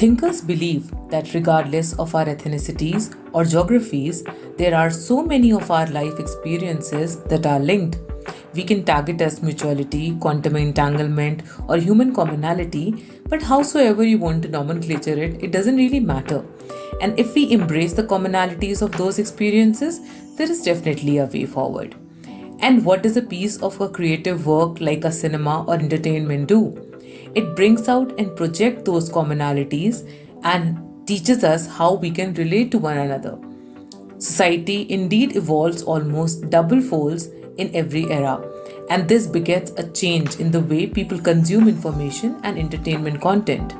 Thinkers believe that regardless of our ethnicities or geographies, there are so many of our life experiences that are linked. We can tag it as mutuality, quantum entanglement, or human commonality, but howsoever you want to nomenclature it, it doesn't really matter. And if we embrace the commonalities of those experiences, there is definitely a way forward. And what does a piece of a creative work like a cinema or entertainment do? It brings out and projects those commonalities and teaches us how we can relate to one another. Society indeed evolves almost double folds in every era, and this begets a change in the way people consume information and entertainment content.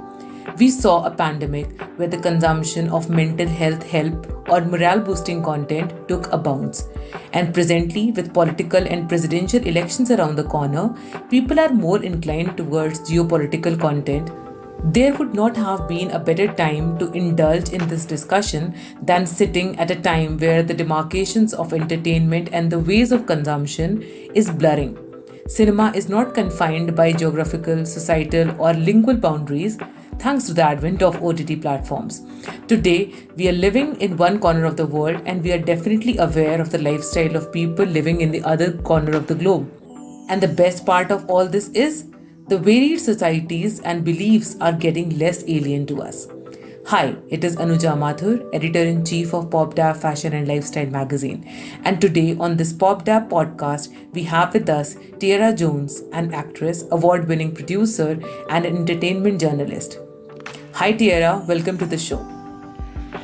We saw a pandemic where the consumption of mental health help or morale boosting content took a bounce. And presently, with political and presidential elections around the corner, people are more inclined towards geopolitical content. There would not have been a better time to indulge in this discussion than sitting at a time where the demarcations of entertainment and the ways of consumption is blurring. Cinema is not confined by geographical, societal, or lingual boundaries thanks to the advent of OTT platforms. Today, we are living in one corner of the world and we are definitely aware of the lifestyle of people living in the other corner of the globe. And the best part of all this is the varied societies and beliefs are getting less alien to us. Hi, it is Anuja Mathur, editor-in-chief of Popp Dapp Fashion and Lifestyle magazine. And today on this Popp Dapp podcast, we have with us Tierra Jones, an actress, award-winning producer, and an entertainment journalist. Hi Tierra, welcome to the show.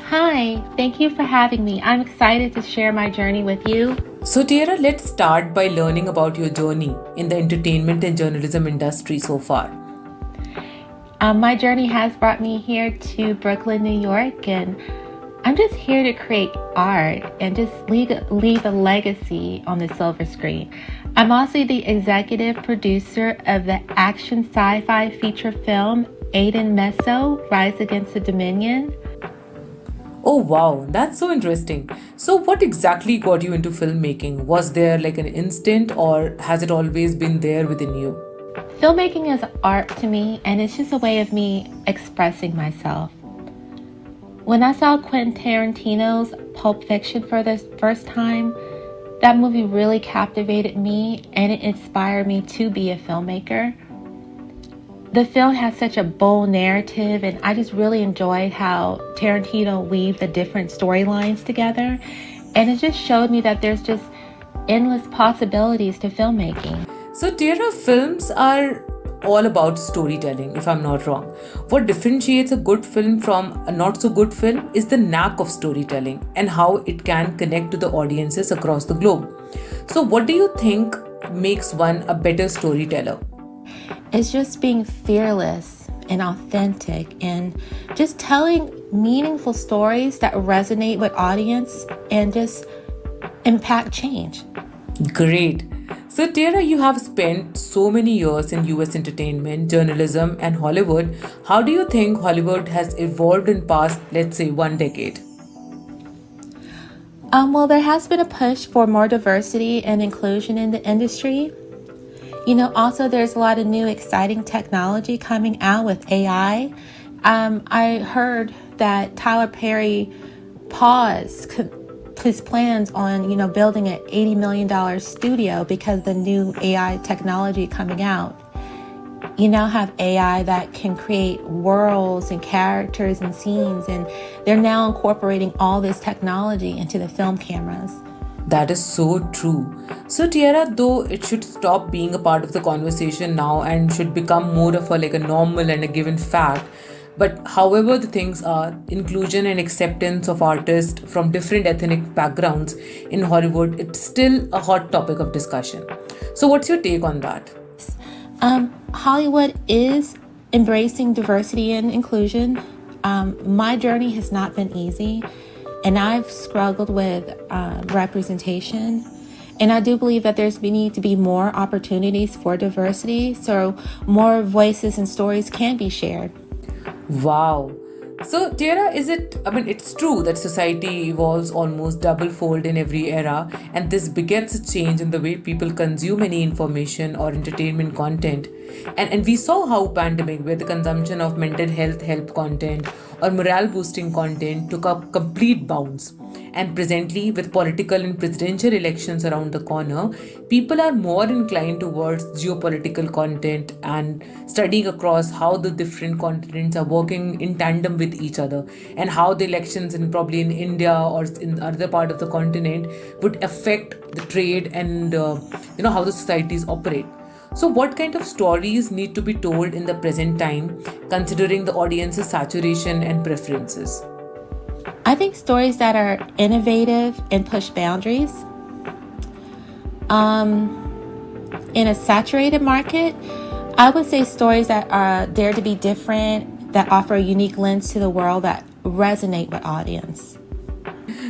Hi, thank you for having me. I'm excited to share my journey with you. So Tierra, let's start by learning about your journey in the entertainment and journalism industry so far. My journey has brought me here to Brooklyn, New York, and I'm just here to create art and just leave a legacy on the silver screen. I'm also the executive producer of the action sci-fi feature film Aiden Meso, Rise Against the Dominion. Oh wow, that's so interesting. So what exactly got you into filmmaking? Was there like an instant or has it always been there within you? Filmmaking is art to me, and it's just a way of me expressing myself. When I saw Quentin Tarantino's Pulp Fiction for the first time, that movie really captivated me and it inspired me to be a filmmaker. The film has such a bold narrative, and I just really enjoyed how Tarantino weaved the different storylines together, and it just showed me that there's just endless possibilities to filmmaking. So Tierra, films are all about storytelling, if I'm not wrong. What differentiates a good film from a not so good film is the knack of storytelling and how it can connect to the audiences across the globe. So what do you think makes one a better storyteller? It's just being fearless and authentic and just telling meaningful stories that resonate with audience and just impact change. Great. So Tierra, you have spent so many years in US entertainment, journalism and Hollywood. How do you think Hollywood has evolved in past, let's say, one decade? Well, there has been a push for more diversity and inclusion in the industry. Also there's a lot of new exciting technology coming out with AI. I heard that Tyler Perry paused his plans on, building an $80 million studio because of the new AI technology coming out. You now have AI that can create worlds and characters and scenes, and they're now incorporating all this technology into the film cameras. That is so true. So Tierra, though it should stop being a part of the conversation now and should become more of a normal and a given fact. But however the things are, inclusion and acceptance of artists from different ethnic backgrounds in Hollywood, it's still a hot topic of discussion. So what's your take on that? Hollywood is embracing diversity and inclusion. My journey has not been easy, and I've struggled with representation. And I do believe that there's need to be more opportunities for diversity, so more voices and stories can be shared. Wow. So Tierra, it's true that society evolves almost double-fold in every era, and this begets a change in the way people consume any information or entertainment content. And we saw how pandemic, where the consumption of mental health help content or morale boosting content took up complete bounds. And presently, with political and presidential elections around the corner, people are more inclined towards geopolitical content and studying across how the different continents are working in tandem with each other, and how the elections in probably in India or in other part of the continent would affect the trade and how the societies operate. So, what kind of stories need to be told in the present time, considering the audience's saturation and preferences? I think stories that are innovative and push boundaries. In a saturated market, I would say stories that are dare to be different, that offer a unique lens to the world, that resonate with audience.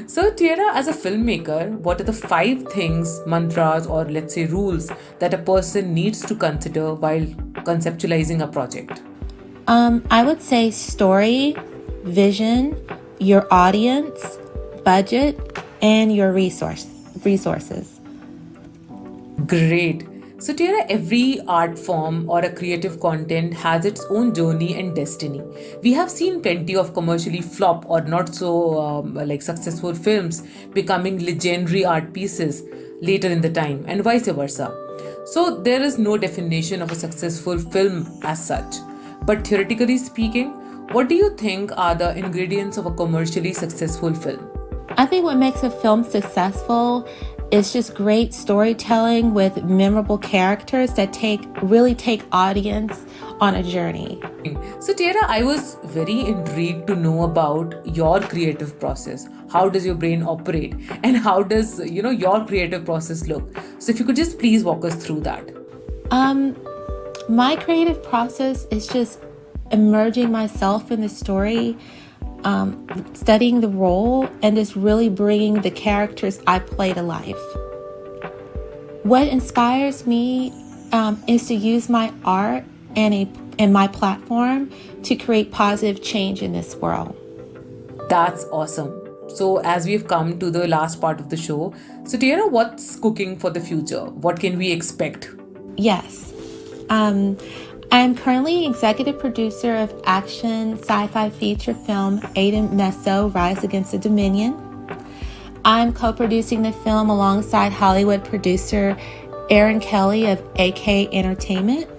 So, Tierra, as a filmmaker, what are the 5 things, mantras, or let's say rules that a person needs to consider while conceptualizing a project? I would say story, vision, your audience, budget, and your resources. Great. So, Tierra, every art form or a creative content has its own journey and destiny. We have seen plenty of commercially flop or not so successful films becoming legendary art pieces later in the time, and vice versa. So, there is no definition of a successful film as such. But theoretically speaking, what do you think are the ingredients of a commercially successful film? I think what makes a film successful is just great storytelling with memorable characters that really take audience on a journey. So, Tierra, I was very intrigued to know about your creative process. How does your brain operate, and how does your creative process look? So, if you could just please walk us through that. My creative process is just immersing myself in the story, studying the role, and just really bringing the characters I play to life. What inspires me is to use my art and my platform to create positive change in this world. That's awesome. So, as we've come to the last part of the show, so Tierra, what's cooking for the future? What can we expect? Yes. I'm currently executive producer of action sci-fi feature film Aiden Meso, Rise Against the Dominion. I'm co-producing the film alongside Hollywood producer Aaron Kelly of AK Entertainment.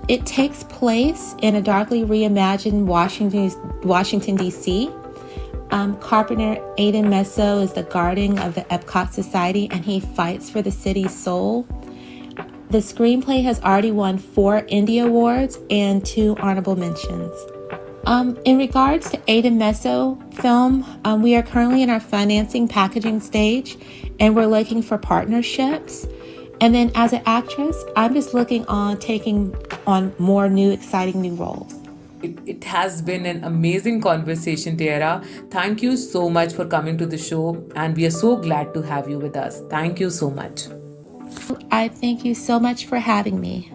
It takes place in a darkly reimagined Washington, D.C. Carpenter Aiden Meso is the guardian of the Epcot Society, and he fights for the city's soul. The screenplay has already won 4 Indie Awards and 2 honorable mentions. In regards to Aiden Meso film, we are currently in our financing packaging stage, and we're looking for partnerships. And then as an actress, I'm just looking on taking on more exciting new roles. It has been an amazing conversation, Tierra. Thank you so much for coming to the show, and we are so glad to have you with us. Thank you so much. I thank you so much for having me.